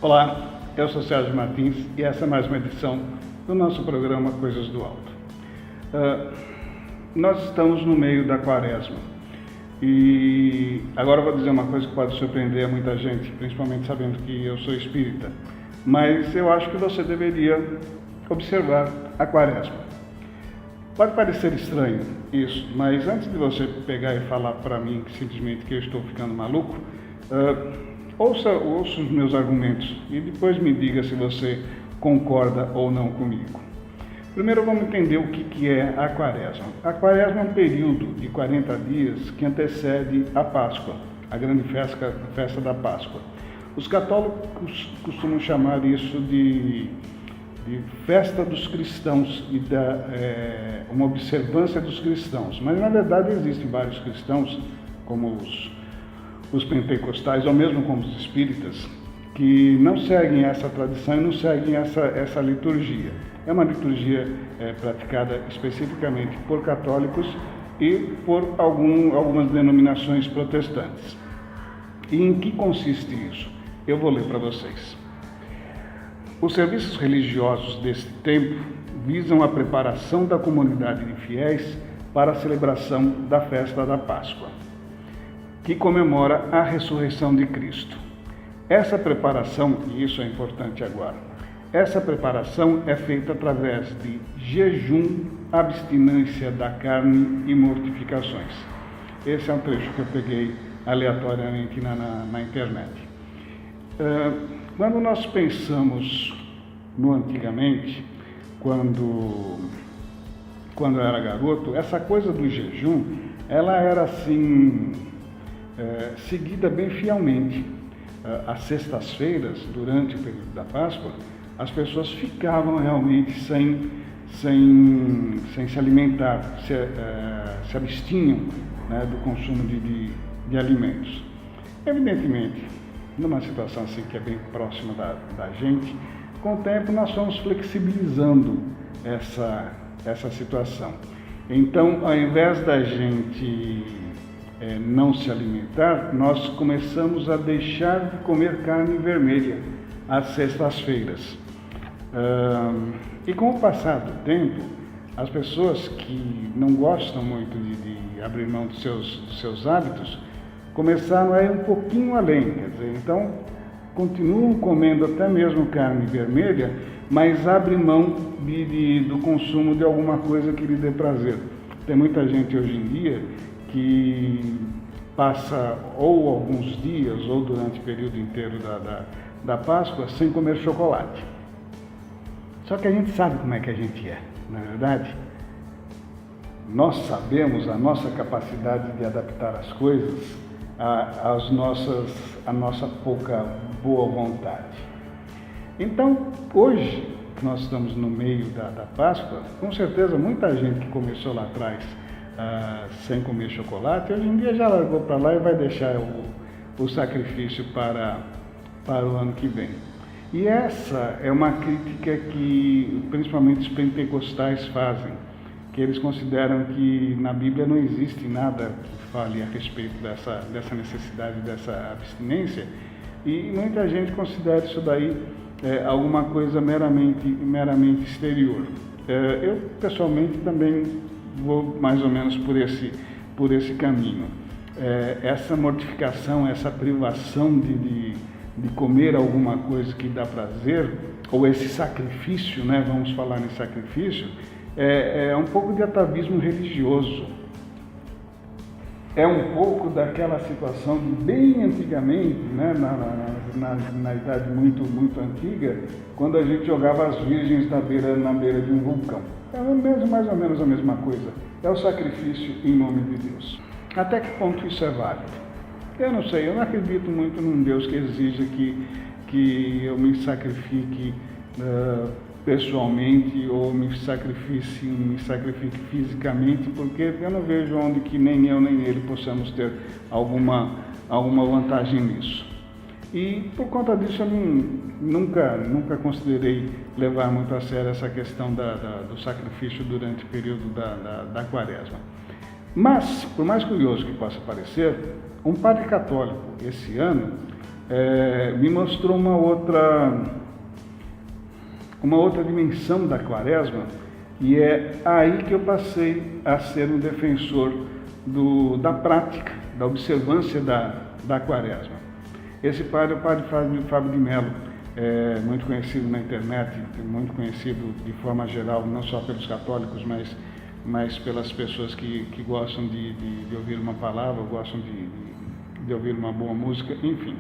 Olá, eu sou Sérgio Martins e essa é mais uma edição do nosso programa Coisas do Alto. Nós estamos no meio da Quaresma e agora eu vou dizer uma coisa que pode surpreender a muita gente, principalmente sabendo que eu sou espírita, mas eu acho que você deveria observar a Quaresma. Pode parecer estranho isso, mas antes de você pegar e falar para mim simplesmente que eu estou ficando maluco, ouça os meus argumentos e depois me diga se você concorda ou não comigo. Primeiro vamos entender o que é a Quaresma. A Quaresma é um período de 40 dias que antecede a Páscoa, a grande festa da Páscoa. Os católicos costumam chamar isso de festa dos cristãos e uma observância dos cristãos, mas na verdade existem vários cristãos, como os pentecostais ou mesmo como os espíritas, que não seguem essa tradição e não seguem essa liturgia. É uma liturgia praticada especificamente por católicos e por algumas denominações protestantes. E em que consiste isso? Eu vou ler para vocês. Os serviços religiosos deste tempo visam a preparação da comunidade de fiéis para a celebração da festa da Páscoa, que comemora a ressurreição de Cristo. Essa preparação, e isso é importante agora, essa preparação é feita através de jejum, abstinência da carne e mortificações. Esse é um trecho que eu peguei aleatoriamente na internet. Quando nós pensamos no antigamente, quando eu era garoto, essa coisa do jejum, ela era assim, seguida bem fielmente. Às sextas-feiras, durante o período da Páscoa, as pessoas ficavam realmente sem se alimentar, se abstinham, né, do consumo de alimentos. Evidentemente, numa situação assim que é bem próxima da gente, com o tempo nós fomos flexibilizando essa situação. Então, ao invés da gente não se alimentar, nós começamos a deixar de comer carne vermelha às sextas-feiras. E com o passar do tempo, as pessoas que não gostam muito de abrir mão dos seus hábitos, começaram a ir um pouquinho além, quer dizer, então continuam comendo até mesmo carne vermelha, mas abrem mão do consumo de alguma coisa que lhe dê prazer. Tem muita gente hoje em dia que passa ou alguns dias ou durante o período inteiro da Páscoa sem comer chocolate. Só que a gente sabe como é que a gente é, não é verdade? Nós sabemos a nossa capacidade de adaptar as coisas a nossa pouca boa vontade. Então, hoje, que nós estamos no meio da Páscoa, com certeza muita gente que começou lá atrás sem comer chocolate, hoje em dia já largou para lá e vai deixar o sacrifício para o ano que vem. E essa é uma crítica que principalmente os pentecostais fazem, que eles consideram que na Bíblia não existe nada que fale a respeito dessa necessidade, dessa abstinência, e muita gente considera isso daí alguma coisa meramente exterior. Eu, pessoalmente, também vou mais ou menos por esse caminho. Essa mortificação, essa privação de comer alguma coisa que dá prazer, ou esse sacrifício, né, vamos falar em sacrifício, é um pouco de atavismo religioso. É um pouco daquela situação de bem antigamente, né, na idade muito, muito antiga, quando a gente jogava as virgens na beira de um vulcão. É mais ou menos a mesma coisa. É o sacrifício em nome de Deus. Até que ponto isso é válido? Eu não sei, eu não acredito muito num Deus que exija que eu me sacrifique pessoalmente ou me sacrifique fisicamente, porque eu não vejo onde que nem eu nem ele possamos ter alguma vantagem nisso. E por conta disso eu nunca considerei levar muito a sério essa questão do sacrifício durante o período da Quaresma. Mas, por mais curioso que possa parecer, um padre católico esse ano me mostrou uma outra dimensão da quaresma, e é aí que eu passei a ser um defensor da prática, da observância da quaresma. Esse padre é o padre Fábio de Mello, muito conhecido na internet, muito conhecido de forma geral, não só pelos católicos, mas pelas pessoas que gostam de ouvir uma palavra, gostam de ouvir uma boa música, enfim.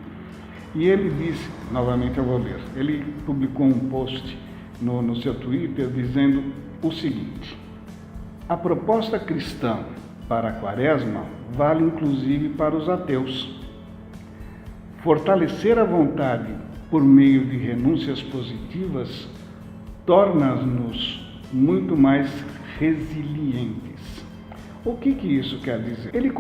E ele disse, novamente eu vou ler, ele publicou um post no seu Twitter dizendo o seguinte: a proposta cristã para a quaresma vale inclusive para os ateus. Fortalecer a vontade por meio de renúncias positivas torna-nos muito mais resilientes. O que isso quer dizer? Ele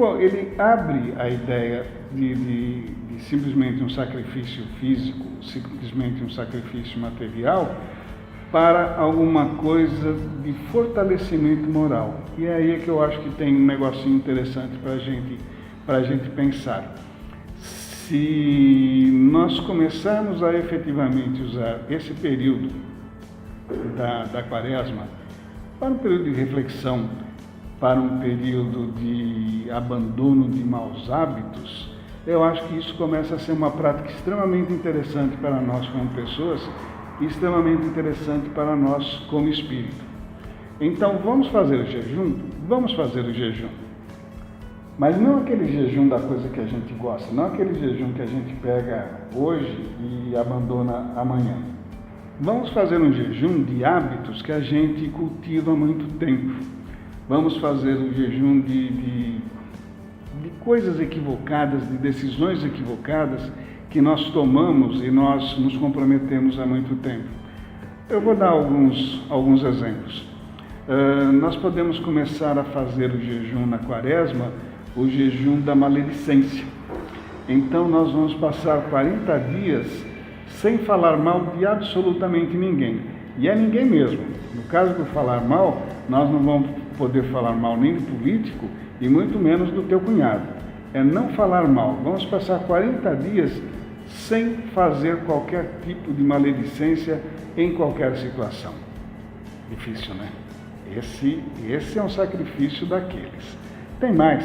abre a ideia de simplesmente um sacrifício físico, simplesmente um sacrifício material, para alguma coisa de fortalecimento moral. E é aí que eu acho que tem um negocinho interessante para a gente pensar. Se nós começarmos a efetivamente usar esse período da quaresma para um período de reflexão, para um período de abandono de maus hábitos, eu acho que isso começa a ser uma prática extremamente interessante para nós como pessoas e extremamente interessante para nós como espírito. Então, vamos fazer o jejum? Vamos fazer o jejum. Mas não aquele jejum da coisa que a gente gosta, não aquele jejum que a gente pega hoje e abandona amanhã. Vamos fazer um jejum de hábitos que a gente cultiva há muito tempo. Vamos fazer um jejum de coisas equivocadas, de decisões equivocadas que nós tomamos e nós nos comprometemos há muito tempo. Eu vou dar alguns exemplos. Nós podemos começar a fazer o jejum na quaresma, o jejum da maledicência. Então nós vamos passar 40 dias sem falar mal de absolutamente ninguém. E é ninguém mesmo. No caso do falar mal, nós não vamos poder falar mal nem do político e muito menos do teu cunhado. É não falar mal. Vamos passar 40 dias sem fazer qualquer tipo de maledicência em qualquer situação. Difícil, né? Esse é um sacrifício daqueles. Tem mais.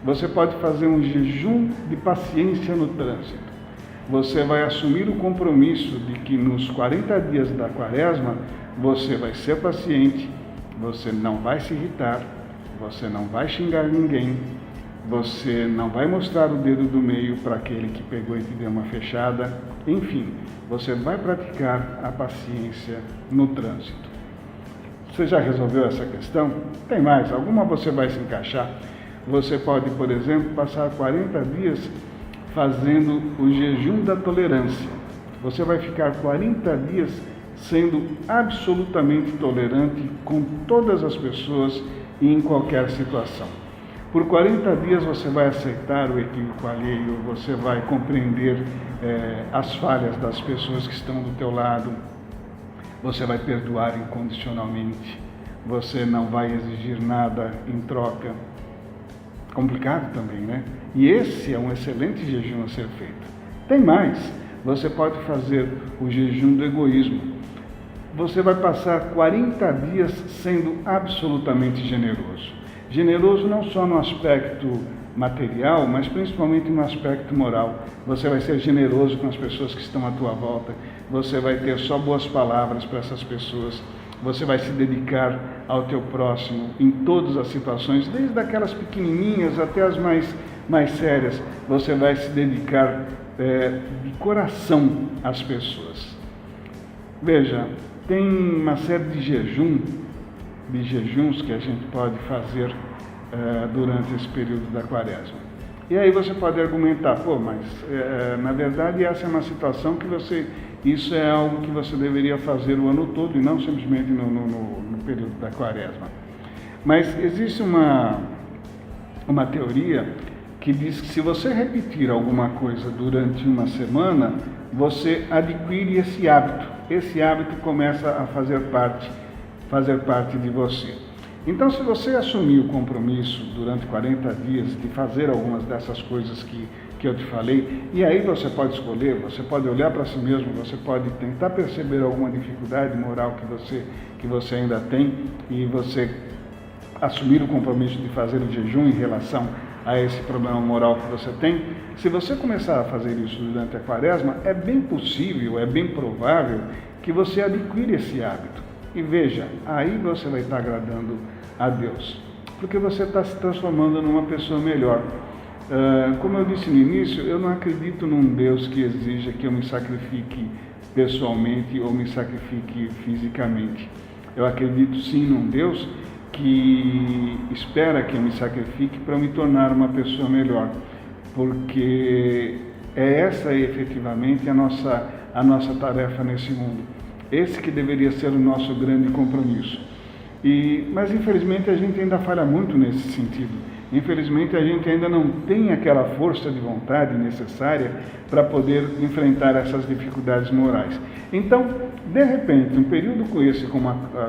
Você pode fazer um jejum de paciência no trânsito. Você vai assumir o compromisso de que nos 40 dias da quaresma você vai ser paciente, você não vai se irritar, você não vai xingar ninguém, você não vai mostrar o dedo do meio para aquele que pegou e te deu uma fechada, enfim, você vai praticar a paciência no trânsito. Você já resolveu essa questão? Tem mais, alguma você vai se encaixar. Você pode, por exemplo, passar 40 dias fazendo o jejum da tolerância. Você vai ficar 40 dias sendo absolutamente tolerante com todas as pessoas e em qualquer situação. Por 40 dias você vai aceitar o equívoco alheio, você vai compreender as falhas das pessoas que estão do teu lado, você vai perdoar incondicionalmente, você não vai exigir nada em troca. Complicado também, né? E esse é um excelente jejum a ser feito. Tem mais, você pode fazer o jejum do egoísmo. Você vai passar 40 dias sendo absolutamente generoso. Generoso não só no aspecto material, mas principalmente no aspecto moral. Você vai ser generoso com as pessoas que estão à tua volta, você vai ter só boas palavras para essas pessoas, você vai se dedicar ao teu próximo em todas as situações, desde aquelas pequenininhas até as mais sérias, você vai se dedicar de coração às pessoas. Veja, tem uma série de jejuns que a gente pode fazer durante esse período da quaresma. E aí você pode argumentar, mas na verdade essa é uma situação que isso é algo que você deveria fazer o ano todo e não simplesmente no período da quaresma. Mas existe uma teoria que diz que se você repetir alguma coisa durante uma semana, você adquire esse hábito. Esse hábito começa a fazer parte de você. Então, se você assumir o compromisso durante 40 dias de fazer algumas dessas coisas que que eu te falei, e aí você pode escolher, você pode olhar para si mesmo, você pode tentar perceber alguma dificuldade moral que você ainda tem e você assumir o compromisso de fazer o jejum em relação a esse problema moral que você tem. Se você começar a fazer isso durante a quaresma, é bem possível, é bem provável que você adquira esse hábito. E veja, aí você vai estar agradando a Deus, porque você está se transformando numa pessoa melhor. Como eu disse no início, eu não acredito num Deus que exija que eu me sacrifique pessoalmente ou me sacrifique fisicamente. Eu acredito sim num Deus que espera que eu me sacrifique para me tornar uma pessoa melhor, porque é essa efetivamente a nossa tarefa nesse mundo. Esse que deveria ser o nosso grande compromisso. Mas infelizmente a gente ainda falha muito nesse sentido. Infelizmente a gente ainda não tem aquela força de vontade necessária para poder enfrentar essas dificuldades morais. Então, de repente, um período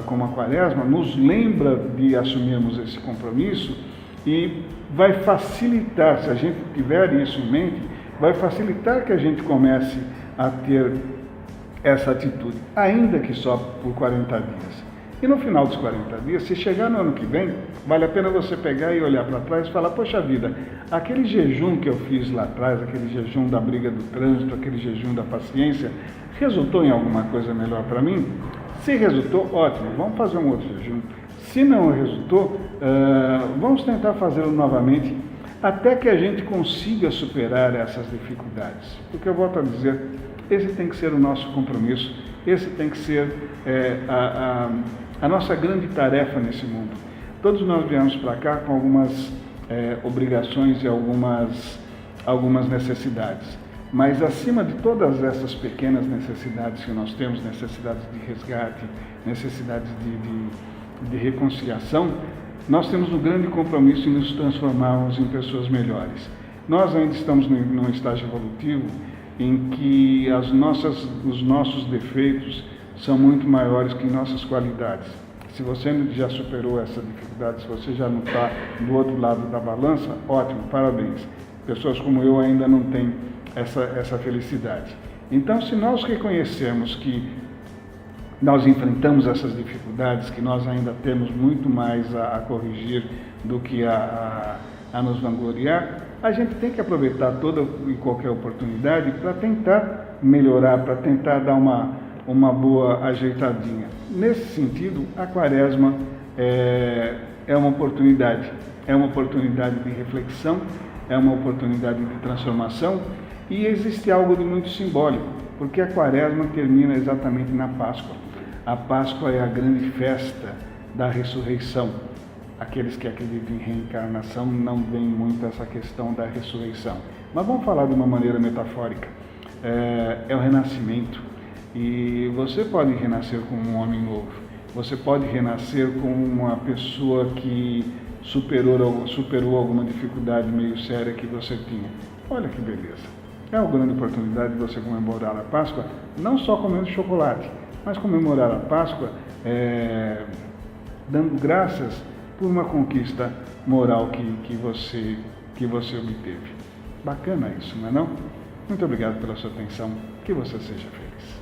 como a quaresma nos lembra de assumirmos esse compromisso e vai facilitar, se a gente tiver isso em mente, vai facilitar que a gente comece a ter essa atitude, ainda que só por 40 dias. E no final dos 40 dias, se chegar no ano que vem, vale a pena você pegar e olhar para trás e falar, poxa vida, aquele jejum que eu fiz lá atrás, aquele jejum da briga do trânsito, aquele jejum da paciência, resultou em alguma coisa melhor para mim? Se resultou, ótimo, vamos fazer um outro jejum. Se não resultou, vamos tentar fazê-lo novamente, até que a gente consiga superar essas dificuldades. Porque eu volto a dizer, esse tem que ser o nosso compromisso, esse tem que ser a nossa grande tarefa nesse mundo. Todos nós viemos para cá com algumas obrigações e algumas necessidades. Mas acima de todas essas pequenas necessidades que nós temos, necessidades de resgate, necessidades de reconciliação, nós temos um grande compromisso em nos transformarmos em pessoas melhores. Nós ainda estamos num estágio evolutivo em que os nossos defeitos são muito maiores que nossas qualidades. Se você já superou essa dificuldade, se você já não está do outro lado da balança, ótimo, parabéns. Pessoas como eu ainda não têm essa felicidade. Então, se nós reconhecermos que nós enfrentamos essas dificuldades, que nós ainda temos muito mais a corrigir do que a nos vangloriar, a gente tem que aproveitar toda e qualquer oportunidade para tentar melhorar, para tentar dar uma boa ajeitadinha. Nesse sentido, a quaresma é uma oportunidade de reflexão, é uma oportunidade de transformação e existe algo de muito simbólico, porque a quaresma termina exatamente na Páscoa. A Páscoa é a grande festa da ressurreição. Aqueles que acreditam em reencarnação não veem muito essa questão da ressurreição. Mas vamos falar de uma maneira metafórica. É o renascimento. E você pode renascer como um homem novo. Você pode renascer como uma pessoa que superou alguma dificuldade meio séria que você tinha. Olha que beleza. É uma grande oportunidade de você comemorar a Páscoa, não só comendo chocolate, mas comemorar a Páscoa dando graças por uma conquista moral que você obteve. Bacana isso, não é não? Muito obrigado pela sua atenção. Que você seja feliz.